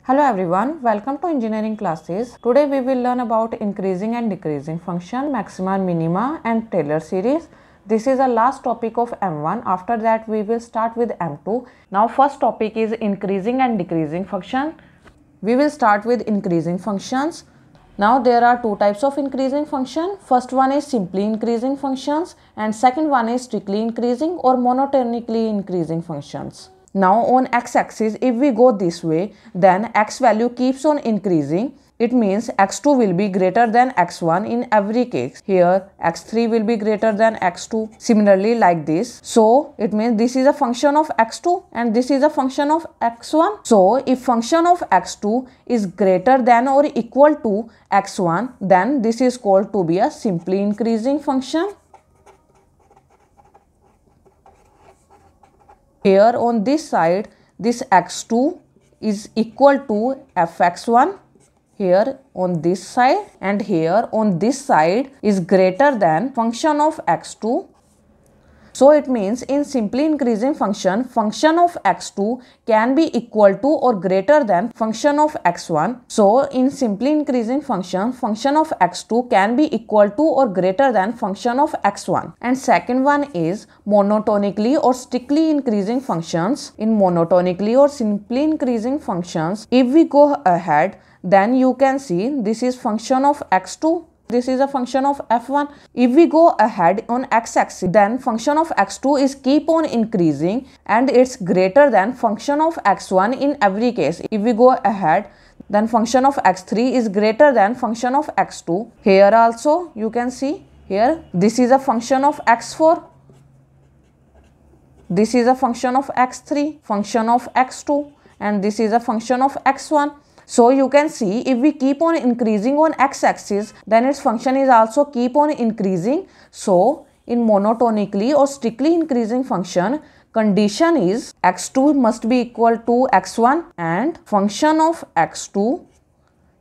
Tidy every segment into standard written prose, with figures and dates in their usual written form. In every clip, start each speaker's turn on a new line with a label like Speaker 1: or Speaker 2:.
Speaker 1: Hello everyone, welcome to engineering classes. Today we will learn about increasing and decreasing function, maxima and minima and Taylor series. This is the last topic of M1. After that we will start with M2. Now first topic is increasing and decreasing function. We will start with increasing functions. Now there are two types of increasing function. First one is simply increasing functions and second one is strictly increasing or monotonically increasing functions. Now on x-axis, if we go this way, then x value keeps on increasing. It means x2 will be greater than x1 in every case. Here x3 will be greater than x2. Similarly like this. So it means this is a function of x2 and this is a function of x1. So if function of x2 is greater than or equal to x1, then this is called to be a simply increasing function. Here on this side, this x2 is equal to fx1 here on this side, and here on this side is greater than function of x2. So it means in simply increasing function, function of x2 can be equal to or greater than function of x1. So in simply increasing function, function of x2 can be equal to or greater than function of x1. And second one is monotonically or strictly increasing functions. In monotonically or simply increasing functions, if we go ahead, then you can see this is function of x2. This is a function of f1. If we go ahead on x-axis, then function of x2 is keep on increasing and it's greater than function of x1 in every case. If we go ahead, then function of x3 is greater than function of x2. Here also you can see here this is a function of x4. This is a function of x3, function of x2, and this is a function of x1. So you can see if we keep on increasing on x-axis, then its function is also keep on increasing. So in monotonically or strictly increasing function, condition is x2 must be equal to x1 and function of x2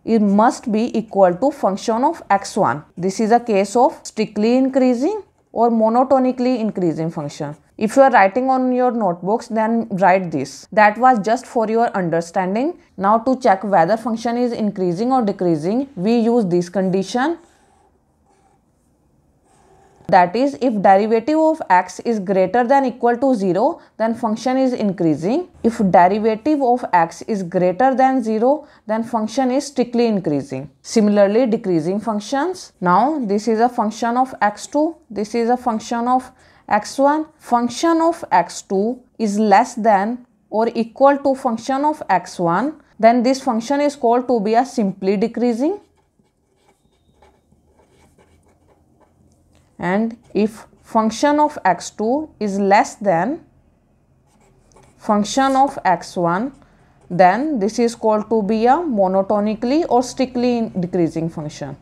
Speaker 1: it must be equal to function of x1. This is a case of strictly increasing or monotonically increasing function. If you are writing on your notebooks, then write this. That was just for your understanding. Now to check whether function is increasing or decreasing, we use this condition. That is, if derivative of x is greater than equal to 0, then function is increasing. If derivative of x is greater than 0, then function is strictly increasing. Similarly, decreasing functions. Now this is a function of x2. This is a function of x1. Function of x2 is less than or equal to function of x1. Then this function is called to be a simply decreasing. And if function of x2 is less than function of x1, then this is called to be a monotonically or strictly decreasing function.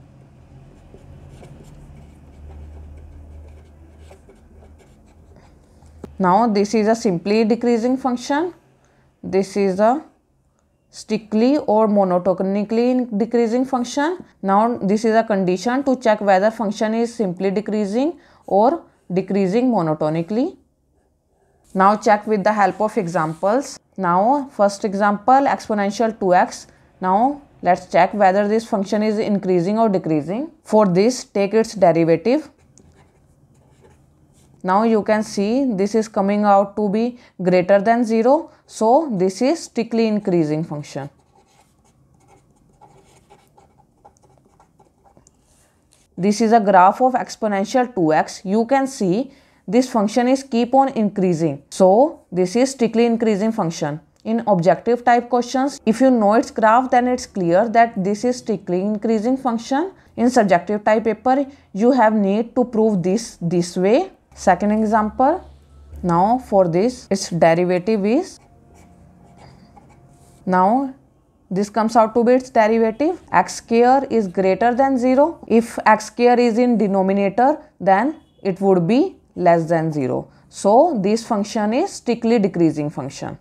Speaker 1: Now this is a simply decreasing function. This is a strictly or monotonically decreasing function. Now this is a condition to check whether function is simply decreasing or decreasing monotonically. Now check with the help of examples. Now first example, exponential 2x. Now let's check whether this function is increasing or decreasing. For this, take its derivative. Now you can see this is coming out to be greater than 0. So this is strictly increasing function. This is a graph of exponential 2x. You can see this function is keep on increasing. So this is strictly increasing function. In objective type questions, if you know its graph, then it's clear that this is strictly increasing function. In subjective type paper, you have need to prove this way. Second example, now for this, its derivative is, now this comes out to be its derivative, x square is greater than 0. If x square is in denominator, then it would be less than 0. So this function is strictly decreasing function.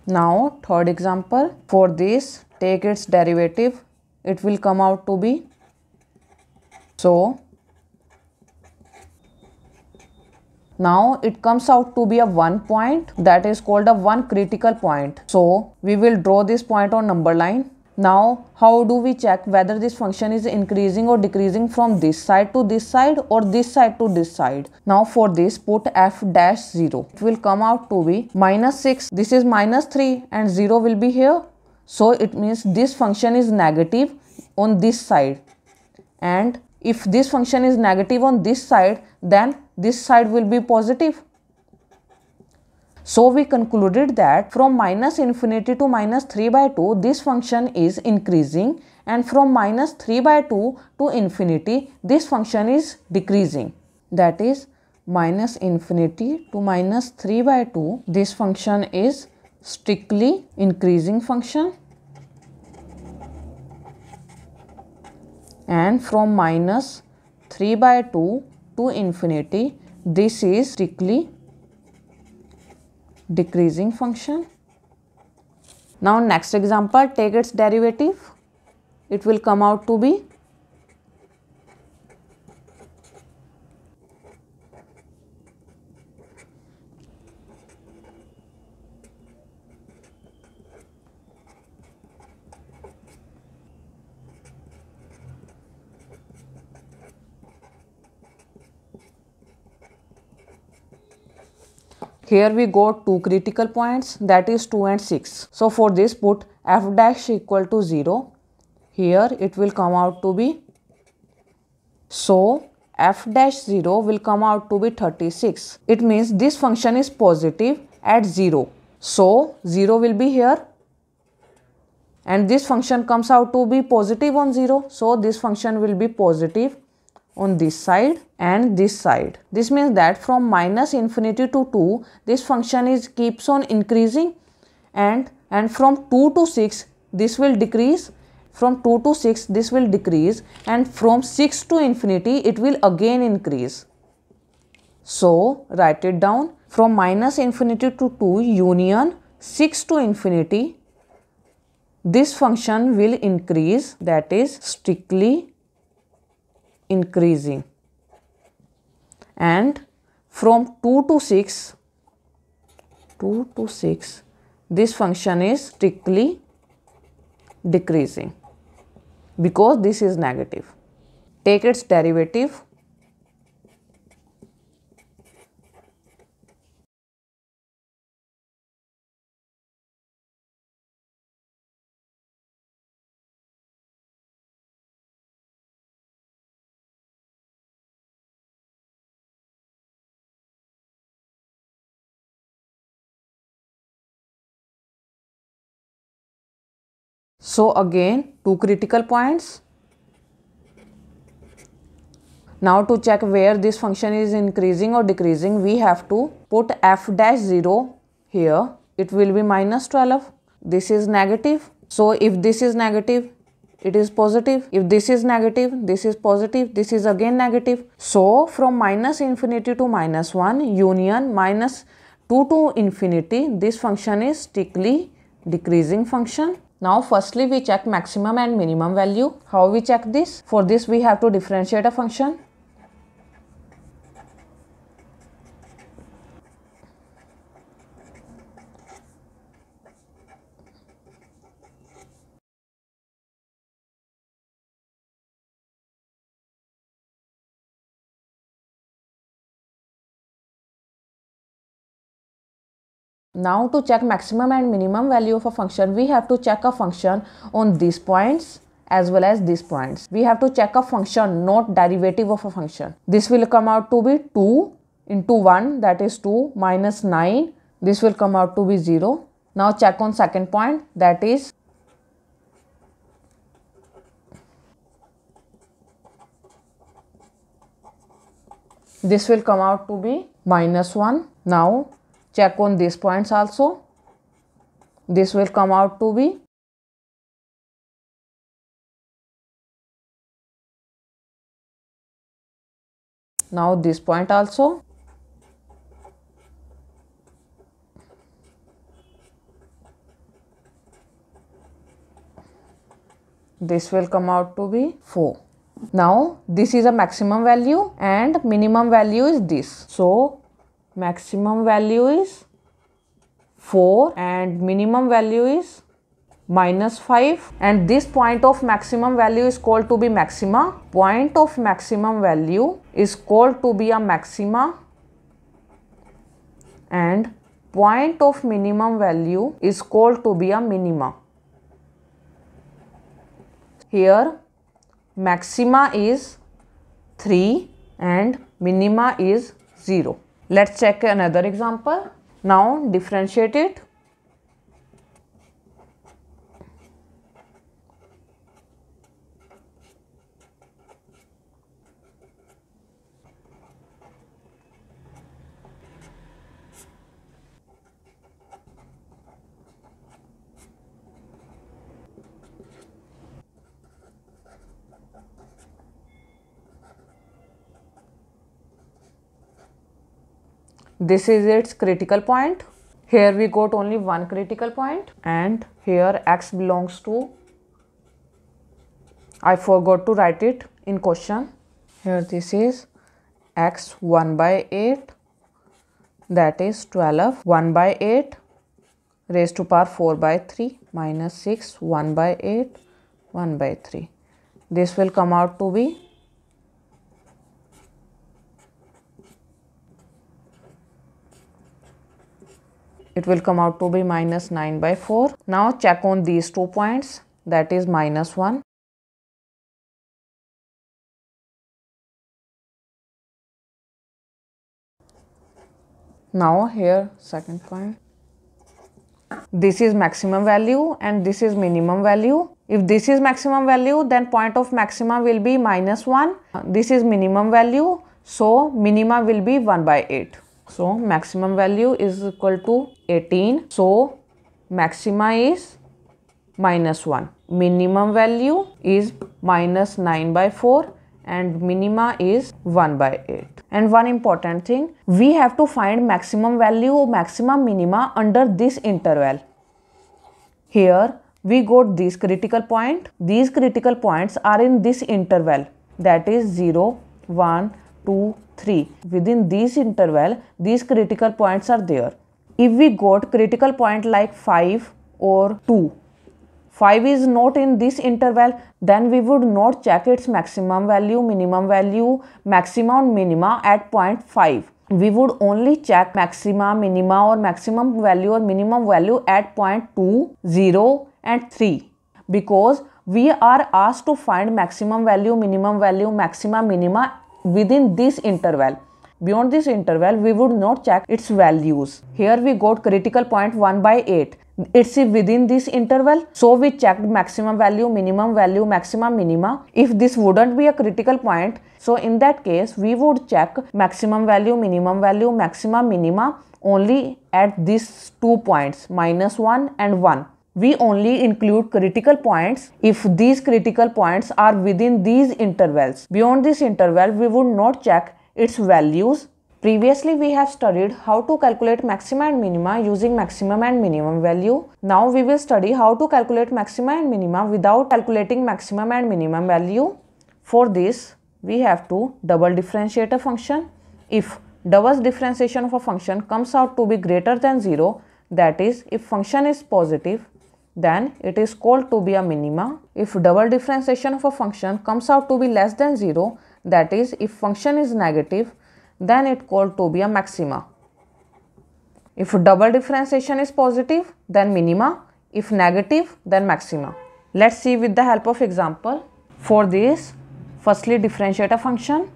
Speaker 1: Now third example, for this take its derivative, it will come out to be, so Now it comes out to be a one point, that is called a one critical point. So we will draw this point on number line. Now how do we check whether this function is increasing or decreasing from this side to this side or this side to this side? Now for this put f dash 0. It will come out to be minus 6. This is minus 3 and 0 will be here. So it means this function is negative on this side. And if this function is negative on this side, then this side will be positive. So we concluded that from minus infinity to minus 3 by 2, this function is increasing, and from minus 3 by 2 to infinity, this function is decreasing. That is minus infinity to minus 3 by 2, this function is strictly increasing function. And from minus 3 by 2 to infinity, this is strictly decreasing function. Now next example, take its derivative. It will come out to be here we got two critical points, that is 2 and 6. So for this put f dash equal to 0. Here it will come out to be, so f dash 0 will come out to be 36. It means this function is positive at 0. So 0 will be here. And this function comes out to be positive on 0. So this function will be positive on this side and this side. This means that from minus infinity to 2, this function is keeps on increasing, and from 2 to 6 this will decrease, from 2 to 6 this will decrease, and from 6 to infinity it will again increase. So write it down, from minus infinity to 2 union 6 to infinity, this function will increase, that is strictly increasing. And from 2 to 6, this function is strictly decreasing because this is negative. Take its derivative. So again two critical points. Now to check where this function is increasing or decreasing, we have to put f dash 0 here. It will be minus 12. This is negative. So if this is negative, it is positive. If this is negative, this is positive. This is again negative. So from minus infinity to minus 1 union minus 2 to infinity, this function is strictly decreasing function. Now firstly we check maximum and minimum value. How we check this? For this we have to differentiate a function. Now to check maximum and minimum value of a function, we have to check a function on these points as well as these points. We have to check a function, not derivative of a function. This will come out to be 2 into 1, that is 2 minus 9. This will come out to be 0. Now check on second point, that is this will come out to be minus 1. Now check on these points also. This will come out to be now this point also. This will come out to be 4. Now this is a maximum value and minimum value is this. So maximum value is 4 and minimum value is -5, and this point of maximum value is called to be maxima. Point of maximum value is called to be a maxima, and point of minimum value is called to be a minima. Here maxima is 3 and minima is 0. Let's check another example. Now differentiate it. This is its critical point. Here we got only one critical point, and here x belongs to, I forgot to write it in question. Here this is x 1 by 8, that is 12, 1 by 8 raised to power 4 by 3 minus 6, 1 by 8, 1 by 3. This will come out to be minus 9 by 4. Now check on these 2 points, that is -1. Now here second point. This is maximum value and this is minimum value. If this is maximum value, then point of maxima will be -1. This is minimum value, so minima will be 1 by 8. So maximum value is equal to 18. So maxima is -1. Minimum value is -9 by 4 and minima is 1 by 8. And one important thing, we have to find maximum value or maximum minima under this interval. Here we got this critical point. These critical points are in this interval, that is 0, 1, 2, 3. Within this interval, these critical points are there. If we got critical point like 5 or 2, 5 is not in this interval, then we would not check its maximum value, minimum value, maxima and minima at point 5. We would only check maxima, minima or maximum value or minimum value at point 2, 0 and 3, because we are asked to find maximum value, minimum value, maxima, minima within this interval. Beyond this interval, we would not check its values. Here we got critical point 1 by 8. It's within this interval, so we checked maximum value, minimum value, maxima, minima. If this wouldn't be a critical point, so in that case we would check maximum value, minimum value, maxima, minima only at these 2 points, -1 and 1. We only include critical points if these critical points are within these intervals. Beyond this interval, we would not check its values. Previously, we have studied how to calculate maxima and minima using maximum and minimum value. Now we will study how to calculate maxima and minima without calculating maximum and minimum value. For this, we have to double differentiate a function. If double differentiation of a function comes out to be greater than 0, that is, if function is positive, then it is called to be a minima. If double differentiation of a function comes out to be less than 0, that is, if function is negative, then it called to be a maxima. If double differentiation is positive, then minima. If negative, then maxima. Let's see with the help of example. For this, firstly differentiate a function.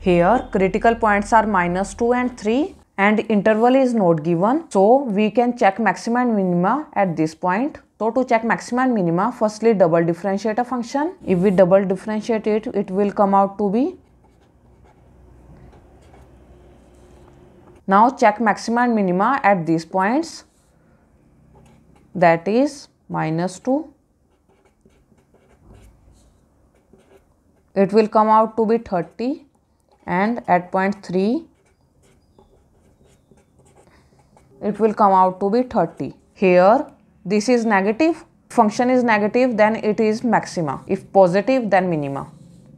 Speaker 1: Here critical points are -2 and 3 and interval is not given, so we can check maxima and minima at this point. So to check maxima and minima, firstly double differentiate a function. If we double differentiate it, it will come out to be. Now check maxima and minima at these points, that is -2. It will come out to be 30. And at point 3, it will come out to be 30. Here this is negative. Function is negative, then it is maxima. If positive, then minima.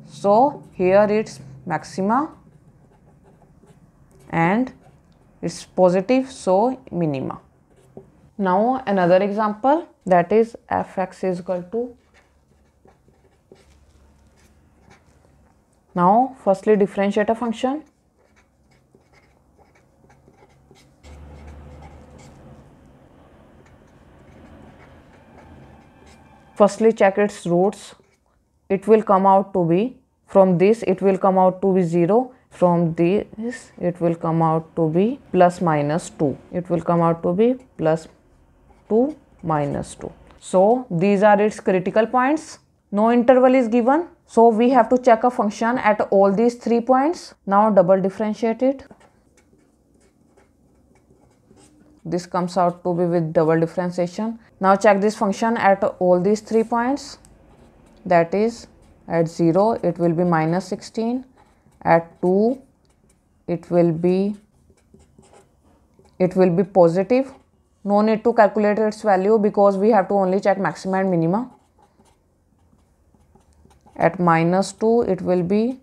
Speaker 1: So here it's maxima and it's positive, so minima. Now another example, that is fx is equal to. Now firstly differentiate a function. Firstly check its roots. It will come out to be, from this it will come out to be 0. From this it will come out to be plus minus 2. It will come out to be plus 2 minus 2. So these are its critical points. No interval is given. So we have to check a function at all these 3 points. Now double differentiate it. This comes out to be with double differentiation. Now check this function at all these 3 points. That is, at 0 it will be minus 16. At 2 it will be positive. No need to calculate its value because we have to only check maxima and minima. At minus 2 it will be,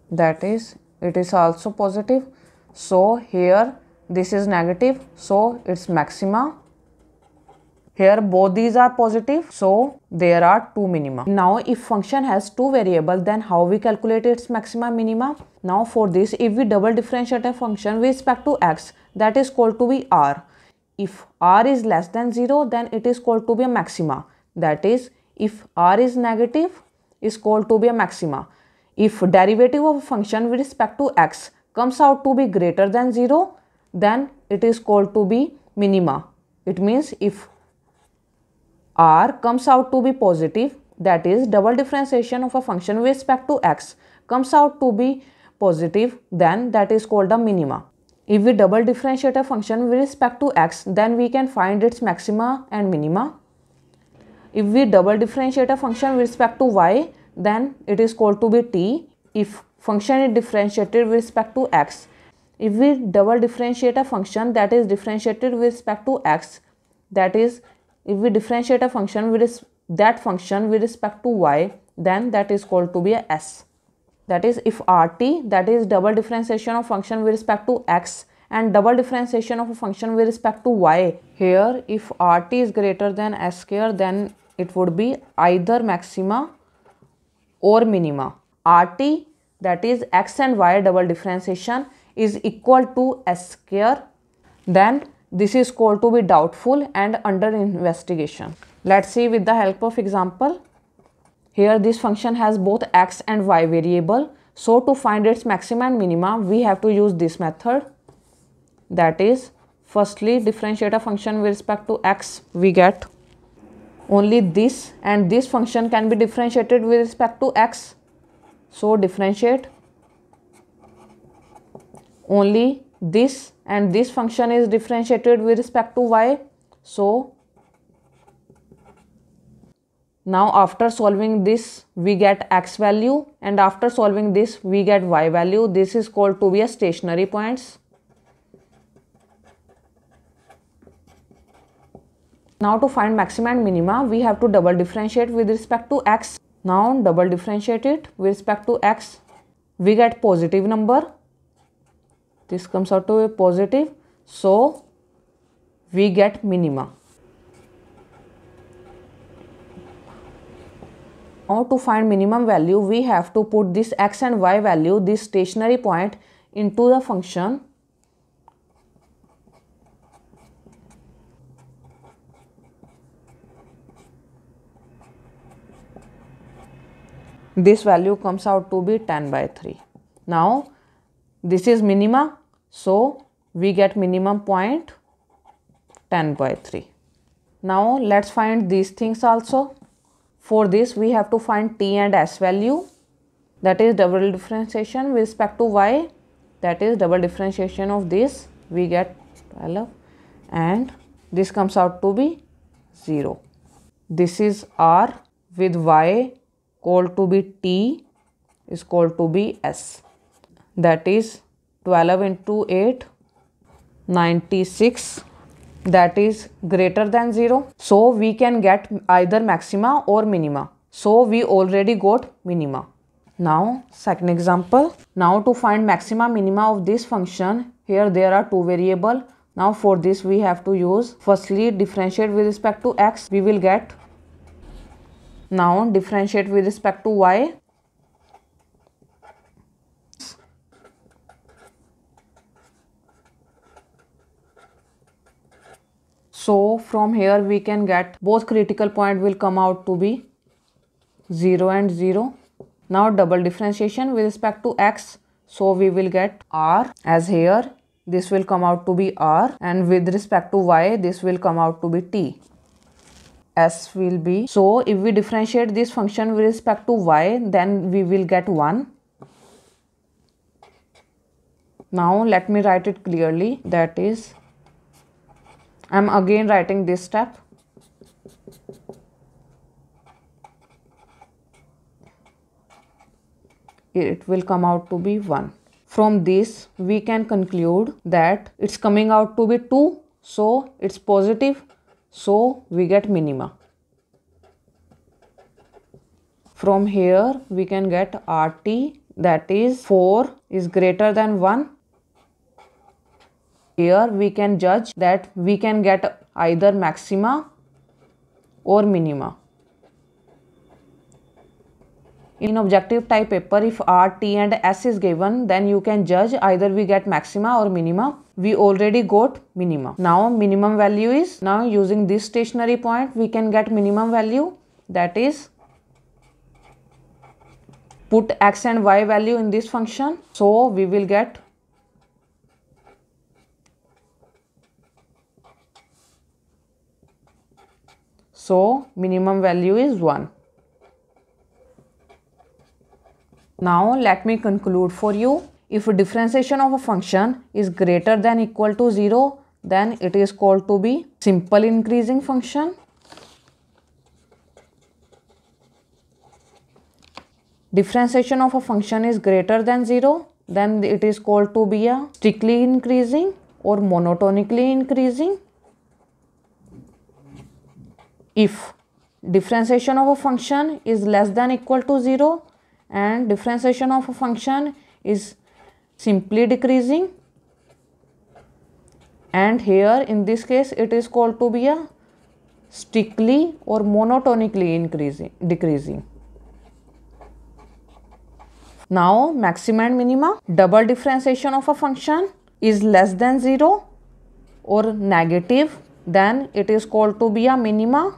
Speaker 1: that is, it is also positive. So here this is negative, so it's maxima. Here both these are positive, so there are 2 minima. Now if function has 2 variables, then how we calculate its maxima minima? Now for this, if we double differentiate a function with respect to x, that is called to be r. If r is less than 0, then it is called to be a maxima. That is, if r is negative, is called to be a maxima. If derivative of a function with respect to x comes out to be greater than 0, then it is called to be minima. It means if r comes out to be positive, that is double differentiation of a function with respect to x comes out to be positive, then that is called a minima. If we double differentiate a function with respect to x, then we can find its maxima and minima. If we double differentiate a function with respect to y, then it is called to be t. If function is differentiated with respect to x, if we double differentiate a function that is differentiated with respect to x, that is, if we differentiate a function with that function with respect to y, then that is called to be a s. That is, if rt, that is double differentiation of function with respect to x, and double differentiation of a function with respect to y. Here if rt is greater than s square, then it would be either maxima or minima. Rt, that is x and y double differentiation, is equal to s square, then this is called to be doubtful and under investigation. Let's see with the help of example. Here this function has both x and y variable. So to find its maxima and minima, we have to use this method. That is, firstly differentiate a function with respect to x, we get only this, and this function can be differentiated with respect to x. So differentiate only this, and this function is differentiated with respect to y. So now after solving this we get x value, and after solving this we get y value. This is called to be a stationary points. Now to find maxima and minima, we have to double differentiate with respect to x. Now double differentiate it with respect to x. We get positive number. This comes out to be positive. So we get minima. Now to find minimum value, we have to put this x and y value, this stationary point, into the function. This value comes out to be 10/3. Now this is minima, so we get minimum point 10/3. Now let's find these things also. For this we have to find t and s value, that is double differentiation with respect to y, that is double differentiation of this, we get 12, and this comes out to be 0. This is r with y called to be t is called to be s, that is 12 into 8, 96, that is greater than 0. So we can get either maxima or minima. So we already got minima. Now second example. Now to find maxima minima of this function, here there are two variables. Now for this we have to use, firstly differentiate with respect to x, we will get. Now differentiate with respect to y. So from here we can get both critical point will come out to be 0 and 0. Now double differentiation with respect to x. So we will get r, as here this will come out to be r, and with respect to y this will come out to be t. S will be, so if we differentiate this function with respect to y, then we will get 1. Now let me write it clearly, that is, I am again writing this step. It will come out to be 1. From this we can conclude that it's coming out to be 2, so it's positive, so we get minima. From here we can get RT, that is 4 is greater than 1. Here we can judge that we can get either maxima or minima. In objective type paper, if R, T and S is given, then you can judge either we get maxima or minima. We already got minima. Now minimum value is, now using this stationary point we can get minimum value, that is, put x and y value in this function. So we will get minimum value is 1. Now let me conclude for you. If differentiation of a function is greater than equal to 0, then it is called to be simple increasing function. Differentiation of a function is greater than 0, then it is called to be a strictly increasing or monotonically increasing. If differentiation of a function is less than equal to 0 and differentiation of a function is simply decreasing, and here in this case it is called to be a strictly or monotonically decreasing. Now maxima and minima. Double differentiation of a function is less than 0 or negative, then it is called to be a minima.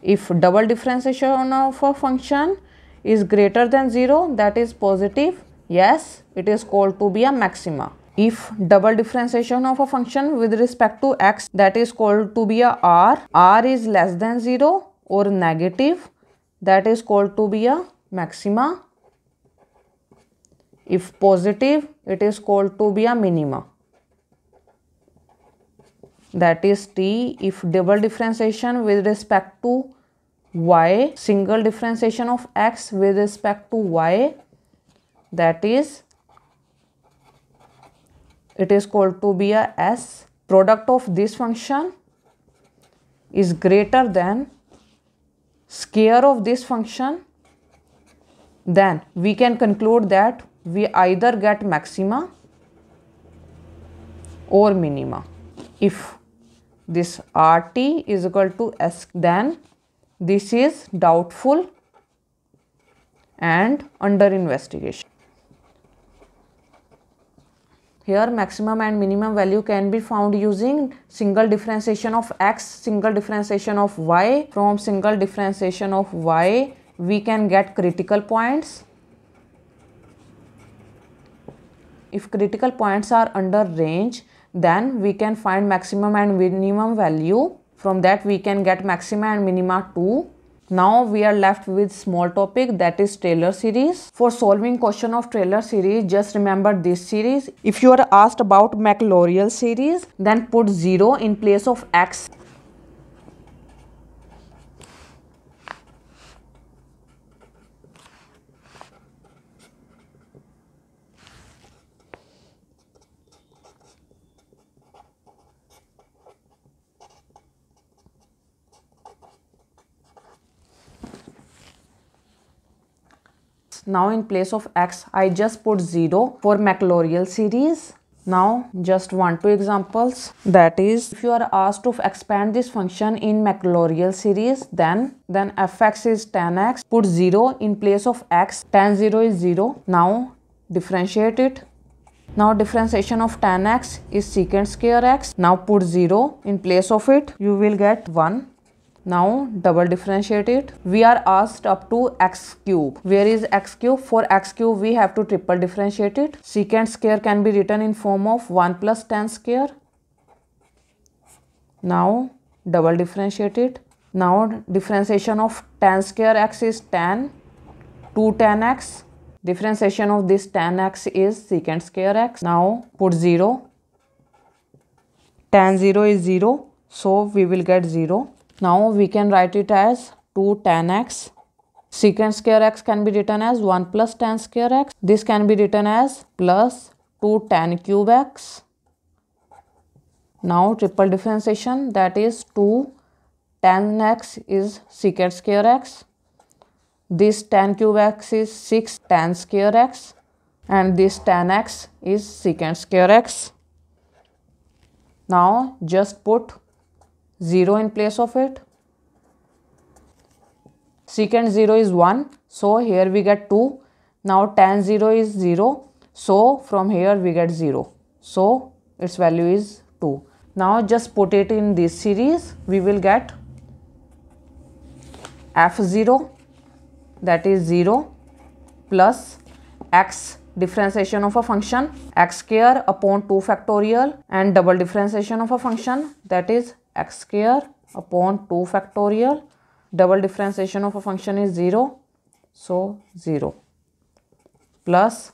Speaker 1: If double differentiation of a function is greater than 0, that is positive, yes, it is called to be a maxima. If double differentiation of a function with respect to x, that is called to be a r is less than 0 or negative, that is called to be a maxima. If positive, it is called to be a minima, that is t. If double differentiation with respect to y, single differentiation of x with respect to y, that is, it is called to be a s. Product of this function is greater than square of this function, then we can conclude that we either get maxima or minima. If this RT is equal to S, then this is doubtful and under investigation. Here maximum and minimum value can be found using single differentiation of x, single differentiation of y. From single differentiation of y, we can get critical points. If critical points are under range, then we can find maximum and minimum value. From that we can get maxima and minima too. Now we are left with small topic, that is Taylor series. For solving question of Taylor series, just remember this series. If you are asked about Maclaurin series, then put 0 in place of x. Now in place of x, I just put 0 for Maclaurin series. Now just 1-2 examples. That is, if you are asked to expand this function in Maclaurin series, then fx is tan x. Put 0 in place of x. Tan 0 is 0. Now differentiate it. Now differentiation of tan x is secant square x. Now put 0 in place of it. You will get 1. Now double differentiate it. We are asked up to x cube. Where is x cube? For x cube we have to triple differentiate it. Secant square can be written in form of 1 plus tan square. Now double differentiate it. Now differentiation of tan square x is tan 2 tan x. Differentiation of this tan x is secant square x. Now put 0. Tan 0 is 0. So we will get 0. Now we can write it as 2 tan x. Secant square x can be written as 1 plus tan square x. This can be written as plus 2 tan cube x. Now triple differentiation, that is 2 tan x is secant square x. This tan cube x is 6 tan square x. And this tan x is secant square x. Now just put 0 in place of it. Secant 0 is 1. So here we get 2. Now tan 0 is 0. So from here we get 0. So its value is 2. Now just put it in this series. We will get f0, that is 0, plus x differentiation of a function x square upon 2 factorial, and double differentiation of a function, that is x square upon 2 factorial. Double differentiation of a function is 0, so 0, plus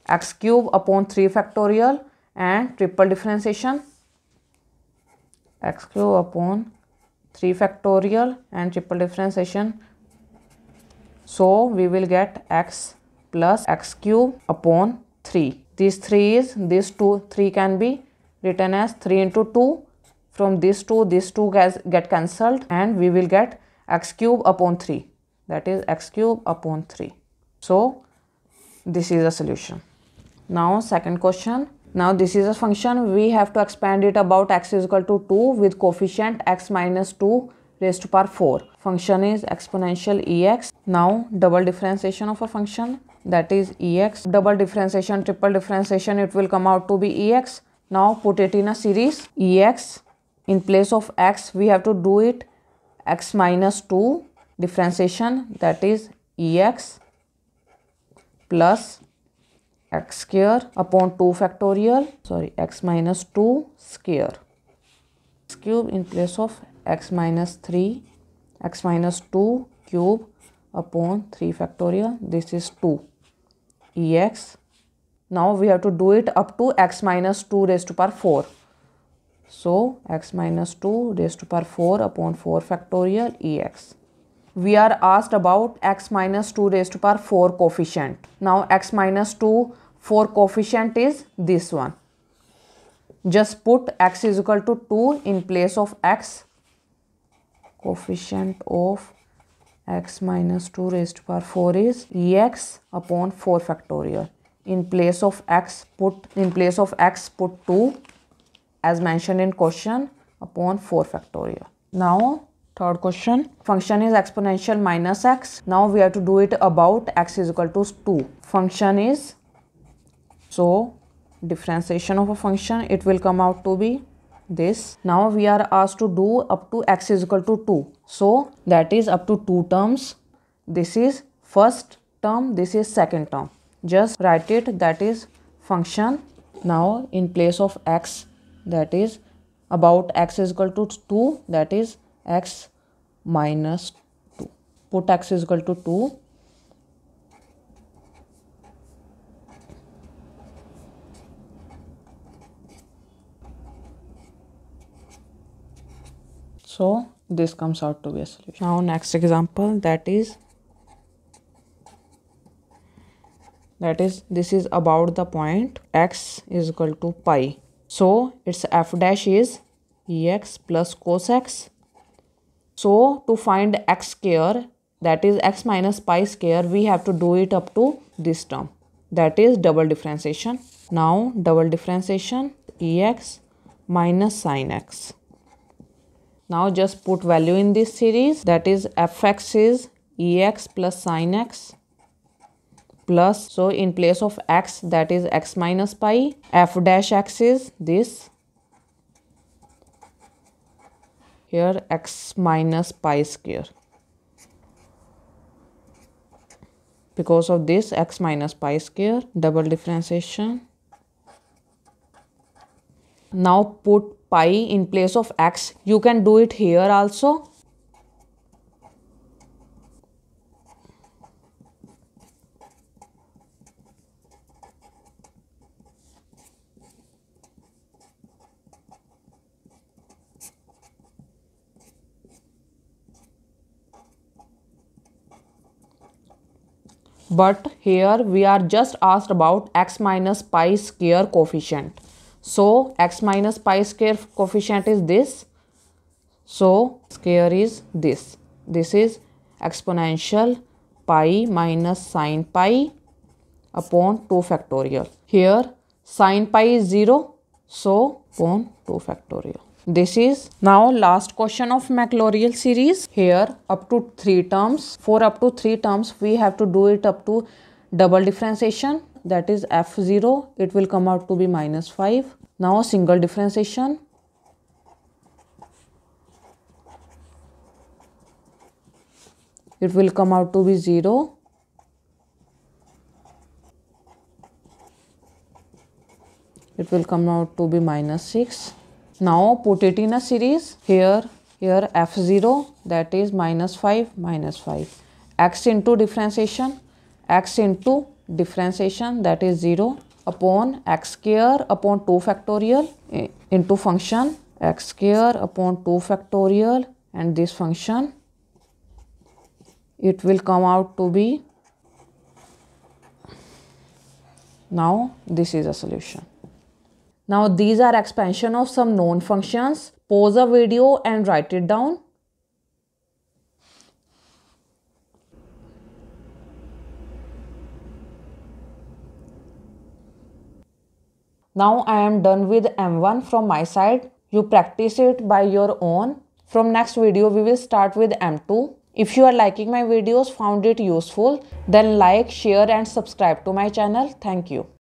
Speaker 1: x cube upon 3 factorial, and triple differentiation x cube upon 3 factorial and triple differentiation. So we will get x plus x cube upon 3. This 3 is, this 2, 3 can be written as 3 into 2. From this 2 get cancelled, and we will get x cube upon 3, that is x cube upon 3. So this is a solution. Now second question. Now this is a function. We have to expand it about x is equal to 2 with coefficient x minus 2 raised to power 4. Function is exponential ex. Now double differentiation of a function, that is ex. Double differentiation, triple differentiation, it will come out to be ex. Now put it in a series. Ex in place of x we have to do it x minus 2 differentiation, that is ex plus x square upon 2 factorial, x minus 2 square, x cube in place of x minus 3, x minus 2 cube upon 3 factorial, this is 2 ex. Now we have to do it up to x minus 2 raised to power 4. So x minus 2 raised to power 4 upon 4 factorial ex. We are asked about x minus 2 raised to power 4 coefficient. Now x minus 2 4 coefficient is this one. Just put x is equal to 2 in place of x. Coefficient of x minus 2 raised to power 4 is ex upon 4 factorial. In place of x put 2 as mentioned in question upon 4 factorial. Now third question. Function is exponential minus x. Now we have to do it about x is equal to 2. Function is, so differentiation of a function, it will come out to be this. Now we are asked to do up to x is equal to 2. So that is up to 2 terms. This is first term, this is second term. Just write it, that is function. Now in place of x, that is about x is equal to 2, that is x minus 2. Put x is equal to 2. So this comes out to be a solution. Now next example, that is this is about the point x is equal to pi. So its f dash is ex plus cos x. So to find x square, that is x minus pi square, we have to do it up to this term, that is double differentiation. Now double differentiation ex minus sin x. Now just put value in this series, that is fx is ex plus sin x plus, so in place of x, that is x minus pi, f dash x is this, here x minus pi square. Because of this x minus pi square, double differentiation. Now put pi in place of x. You can do it here also. But here we are just asked about x minus pi square coefficient. So x minus pi square coefficient is this. So square is this. This is exponential pi minus sin pi upon 2 factorial. Here sin pi is 0. So upon 2 factorial. This is now last question of Maclaurin series. Here up to 3 terms. For up to 3 terms we have to do it up to double differentiation, that is f0. It will come out to be minus 5. Now single differentiation. It will come out to be 0. It will come out to be minus 6. Now put it in a series. Here f0, that is minus 5 minus 5. X into differentiation, x into differentiation, that is 0 upon x square upon 2 factorial into function x square upon 2 factorial, and this function, it will come out to be, now this is a solution. Now these are expansion of some known functions. Pause the video and write it down. Now I am done with M1 from my side. You practice it by your own. From next video we will start with M2. If you are liking my videos, found it useful, then like, share and subscribe to my channel. Thank you.